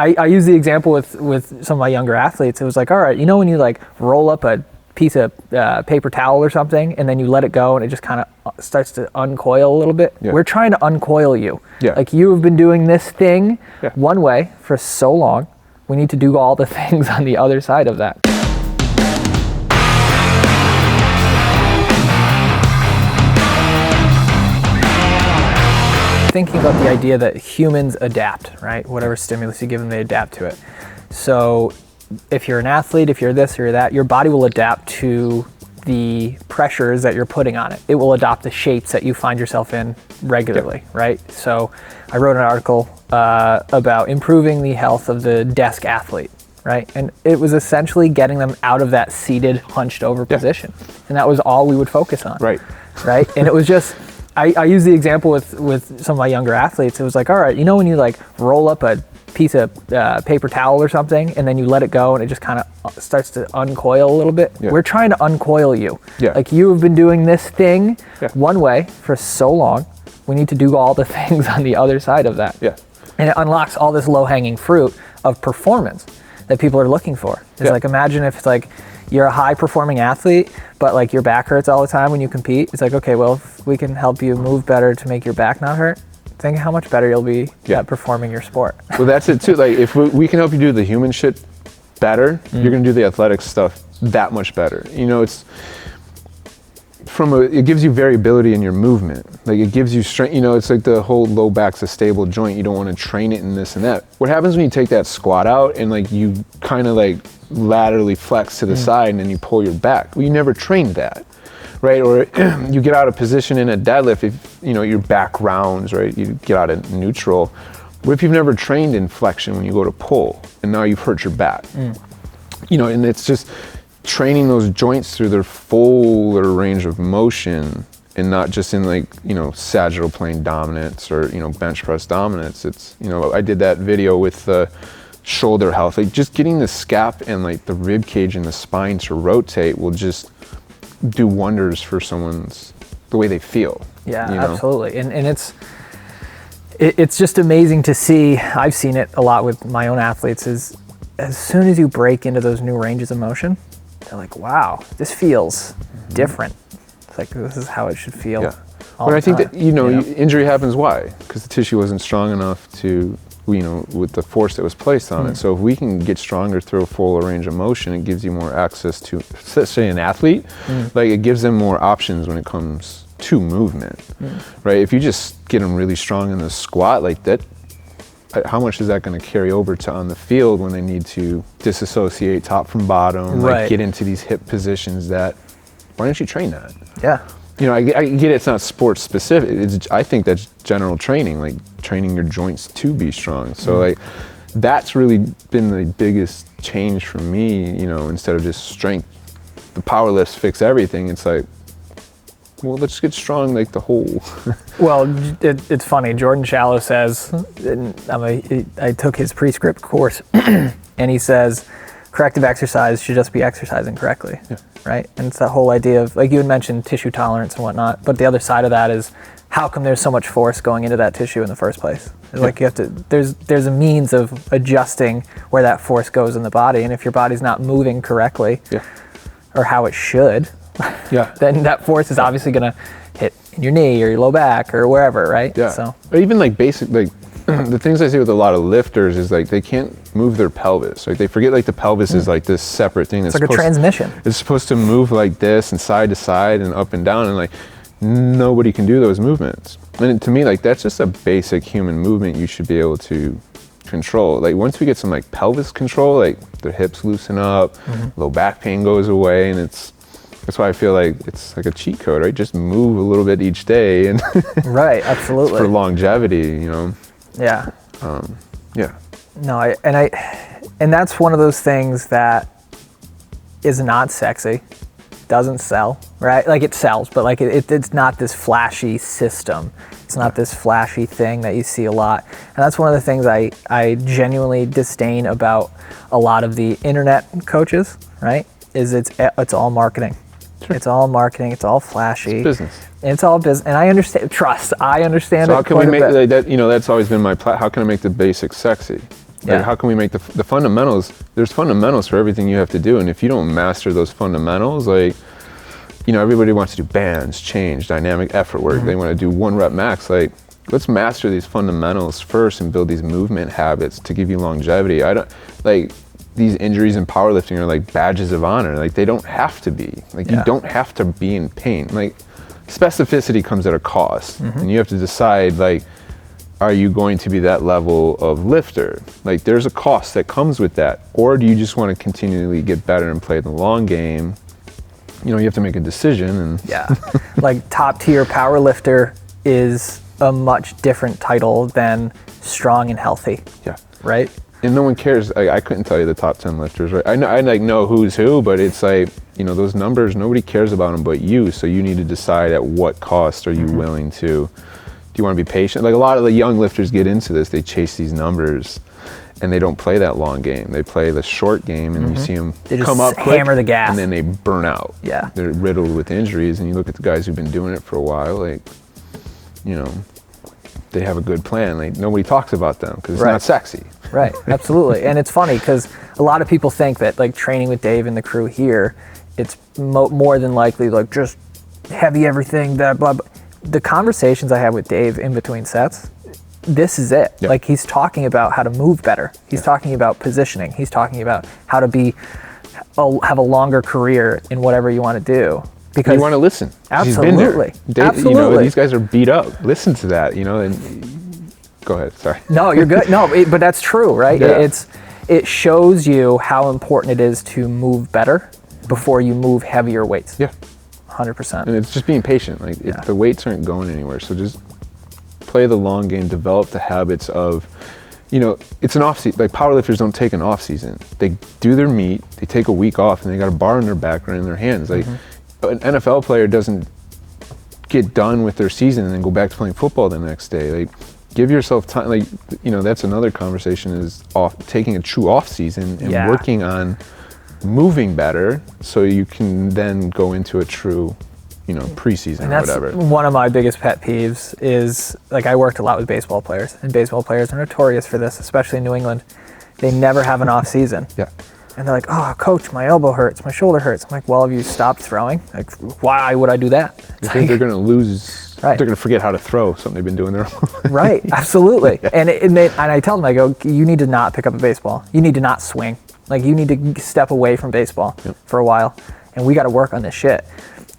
I use the example with some of my younger athletes. It was like, all right, when you like roll up a piece of paper towel or something and then you let it go and it just kind of starts to uncoil a little bit. Yeah. We're trying to uncoil you. Yeah. Like you have been doing this thing one way for so long. We need to do all the things on the other side of that. Thinking about the idea that humans adapt, right? Whatever stimulus you give them, they adapt to it. So if you're an athlete, if you're this or that, your body will adapt to the pressures that you're putting on it. It will adopt the shapes that you find yourself in regularly, right? So I wrote an article about improving the health of the desk athlete, right? And it was essentially getting them out of that seated, hunched over position. And that was all we would focus on. Right. And it was just, I use the example with some of my younger athletes. It was like, all right, when you like roll up a piece of paper towel or something and then you let it go and it just kind of starts to uncoil a little bit. Yeah. We're trying to uncoil you. Yeah. Like you have been doing this thing one way for so long. We need to do all the things on the other side of that. Yeah. And it unlocks all this low-hanging fruit of performance that people are looking for. It's like, imagine if it's like you're a high-performing athlete, but like your back hurts all the time when you compete. It's like, okay, well, if we can help you move better to make your back not hurt, think how much better you'll be at performing your sport. Well, that's it too. Like if we can help you do the human shit better, you're gonna do the athletic stuff that much better. It's it gives you variability in your movement. Like it gives you strength. It's like the whole low back's a stable joint. You don't want to train it in this and that. What happens when you take that squat out and like you kind of like laterally flex to the side and then you pull your back? Well, you never trained that. Right, or you get out of position in a deadlift, if your back rounds, right, you get out of neutral. What if you've never trained in flexion when you go to pull, and now you've hurt your back? And it's just training those joints through their fuller range of motion, and not just in like sagittal plane dominance or bench press dominance. It's I did that video with the shoulder health, like just getting the scap and like the rib cage and the spine to rotate will just do wonders for the way they feel. Yeah, absolutely. And it's just amazing to see. I've seen it a lot with my own athletes, is as soon as you break into those new ranges of motion, they're like, wow, this feels different. It's like, this is how it should feel. Yeah. But I think that, injury happens why? Because the tissue wasn't strong enough to, with the force that was placed on it. So if we can get stronger through a fuller range of motion, it gives you more access to, say, an athlete. Like it gives them more options when it comes to movement, right? If you just get them really strong in the squat like that, how much is that going to carry over to on the field when they need to disassociate top from bottom, like get into these hip positions? Why don't you train that? Yeah. I get it's not sports specific. I think that's general training, like training your joints to be strong. So like that's really been the biggest change for me, instead of just strength. The power lifts fix everything. It's like, well, let's get strong like the whole. Well, it's funny. Jordan Shallow says, I took his prescript course, and he says, corrective exercise should just be exercising correctly. Yeah. Right? And it's that whole idea of, like you had mentioned, tissue tolerance and whatnot, but the other side of that is how come there's so much force going into that tissue in the first place? Like you have to, there's a means of adjusting where that force goes in the body, and if your body's not moving correctly or how it should, then that force is obviously gonna hit in your knee or your low back or wherever, right? Yeah. So, or even like basic, like the things I see with a lot of lifters is like they can't move their pelvis. Like they forget like the pelvis is like this separate thing. It's like a transmission. It's supposed to move like this and side to side and up and down, and like nobody can do those movements. And to me, like that's just a basic human movement you should be able to control. Like once we get some like pelvis control, like the hips loosen up, low back pain goes away, and that's why I feel like it's like a cheat code, right? Just move a little bit each day, and right, absolutely, for longevity, Yeah. Yeah. No, and that's one of those things that is not sexy, doesn't sell, right? Like it sells, but like it's not this flashy system. It's not this flashy thing that you see a lot. And that's one of the things I genuinely disdain about a lot of the internet coaches, right? Is it's all marketing. Sure. It's all marketing. It's all flashy. It's business. It's all business, and I understand. Trust, I understand. So how can we make that? That's always been my how can I make the basics sexy? Yeah. Like, how can we make the fundamentals? There's fundamentals for everything you have to do, and if you don't master those fundamentals, like, you know, everybody wants to do bands, change, dynamic effort work. They want to do 1 rep max. Like, let's master these fundamentals first and build these movement habits to give you longevity. I don't like these injuries in powerlifting are like badges of honor. Like, they don't have to be. Like, you don't have to be in pain. Like, specificity comes at a cost, and you have to decide, like, are you going to be that level of lifter? Like, there's a cost that comes with that. Or do you just want to continually get better and play the long game? You know, you have to make a decision. And like, top tier power lifter is a much different title than strong and healthy. Right? And no one cares. I couldn't tell you the top 10 lifters, right? I know who's who, but it's like, you know, those numbers, nobody cares about them but you. So you need to decide at what cost are you willing to. Do you want to be patient? Like, a lot of the young lifters get into this, they chase these numbers and they don't play that long game. They play the short game, and you see them come up quick, hammer the gas, and then they burn out. They're riddled with injuries, and you look at the guys who've been doing it for a while, like, you know, they have a good plan. Like, nobody talks about them because it's not sexy. Right, absolutely. And it's funny because a lot of people think that, like, training with Dave and the crew here, it's more than likely like just heavy everything, that blah, blah. The conversations I have with Dave in between sets, this is it. Like, he's talking about how to move better. He's talking about positioning. He's talking about how to have a longer career in whatever you want to do. Because you want to listen. Absolutely. He's been there. Absolutely. You know, these guys are beat up. Listen to that, you know, and go ahead, sorry. No, you're good. No, but that's true, right? It shows you how important it is to move better before you move heavier weights. 100%. And it's just being patient. Like, the weights aren't going anywhere. So just play the long game, develop the habits of, you know, it's an off season. Like, powerlifters don't take an off season. They do their meet, they take a week off, and they got a bar in their back or in their hands. Like, an NFL player doesn't get done with their season and then go back to playing football the next day. Like, give yourself time. Like, you know, that's another conversation, is taking a true off season and working on moving better so you can then go into a true, you know, preseason or whatever. One of my biggest pet peeves is, like, I worked a lot with baseball players, and baseball players are notorious for this, especially in New England. They never have an off season. And they're like, oh, coach, my elbow hurts, my shoulder hurts. I'm like, well, have you stopped throwing? Like, why would I do that? You think they're going to lose, they're going to forget how to throw, something they've been doing their whole life. Right, absolutely. And I tell them, I go, you need to not pick up a baseball. You need to not swing. Like, you need to step away from baseball for a while, and we got to work on this shit.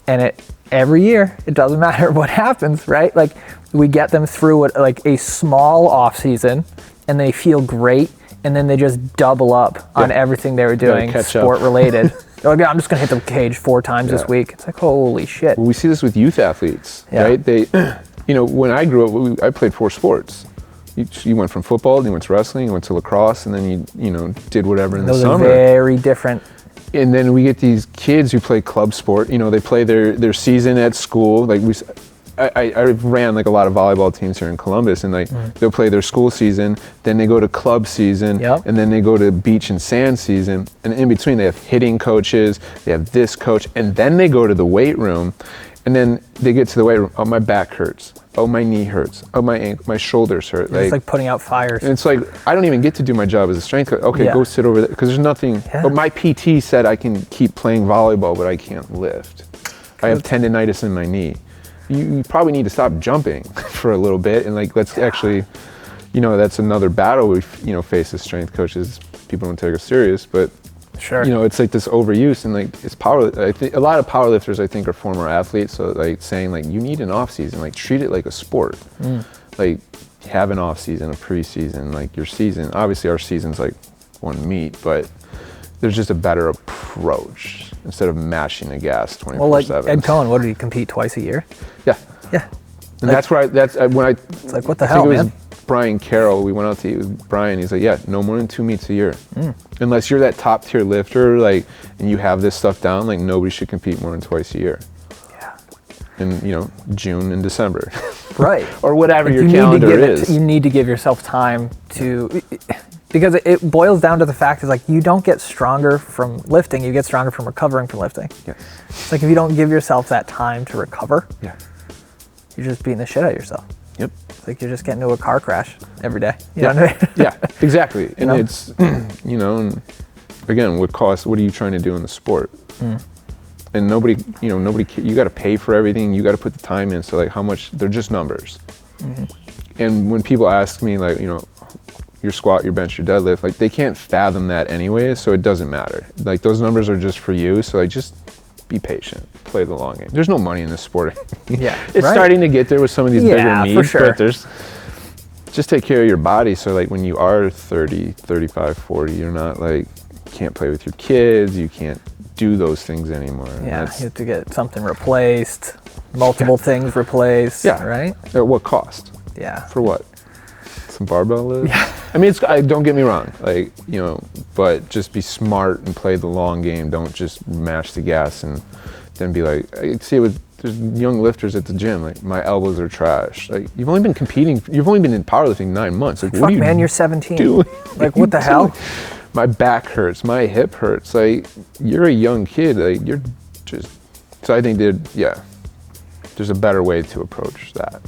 And every year, it doesn't matter what happens, right? Like, we get them through a small off season, and they feel great, and then they just double up on everything they were doing sport related. They're like, yeah, I'm just gonna hit the cage 4 times this week. It's like, holy shit. Well, we see this with youth athletes, right? They, you know, when I grew up, I played 4 sports. You went from football, you went to wrestling, you went to lacrosse, and then you know, did whatever in the summer. Those are very different. And then we get these kids who play club sport. You know, they play their season at school. Like, I ran like a lot of volleyball teams here in Columbus, and like they'll play their school season, then they go to club season, and then they go to beach and sand season, and in between they have hitting coaches, they have this coach, and then they go to the weight room, and then they get to the weight room. Oh, my back hurts. Oh, my knee hurts. Oh, my shoulders hurt. It's like putting out fires. And it's like, I don't even get to do my job as a strength coach. Okay, go sit over there, because there's nothing. But my PT said I can keep playing volleyball, but I can't lift. I have tendonitis in my knee. You probably need to stop jumping for a little bit, and like, let's actually, you know, that's another battle we, you know, face as strength coaches. People don't take us serious, but you know, it's like this overuse, and like, it's I think a lot of powerlifters, I think, are former athletes, so like saying like, you need an off season, like treat it like a sport. Like, have an off season, a preseason, like your season. Obviously our season's like 1 meet, but there's just a better approach instead of mashing the gas 24/7. Well, like Ed Cohen, what did he compete twice a year? And like, that's where it's like, what the hell, man? Brian Carroll, we went out to eat with Brian. He's like, yeah, no more than 2 meets a year. Unless you're that top tier lifter, like, and you have this stuff down, like, nobody should compete more than twice a year. In, you know, June and December. Right. Or whatever your calendar is. You need to give yourself time to, because it boils down to the fact is, like, you don't get stronger from lifting, you get stronger from recovering from lifting. It's like, if you don't give yourself that time to recover, you're just beating the shit out of yourself. It's like you're just getting into a car crash every day. You know what I mean? Yeah, exactly. And know? it's, you know, and again, what are you trying to do in the sport? And nobody, you got to pay for everything. You got to put the time in. So like how much, they're just numbers. And when people ask me like, your squat, your bench, your deadlift, like they can't fathom that anyway. So it doesn't matter. Like those numbers are just for you. So like just be patient, play the long game. There's no money in this sport. Yeah, It's starting to get there with some of these bigger needs, for sure. but just take care of your body. So like when you are 30, 35, 40, you're not like, can't play with your kids. You can't do those things anymore. Yeah, you have to get something replaced, multiple things replaced, right? At what cost? Yeah. For what? Some barbell lifts? Yeah. I mean, don't get me wrong, like, but just be smart and play the long game. Don't just mash the gas and then be like, I see it with, there's young lifters at the gym, like, my elbows are trash. Like, you've only been in powerlifting 9 months. Like, Fuck, what are you man, you're 17. doing? Like, what the hell? My back hurts, my hip hurts. Like, you're a young kid. Like, you're just, so I think there's a better way to approach that.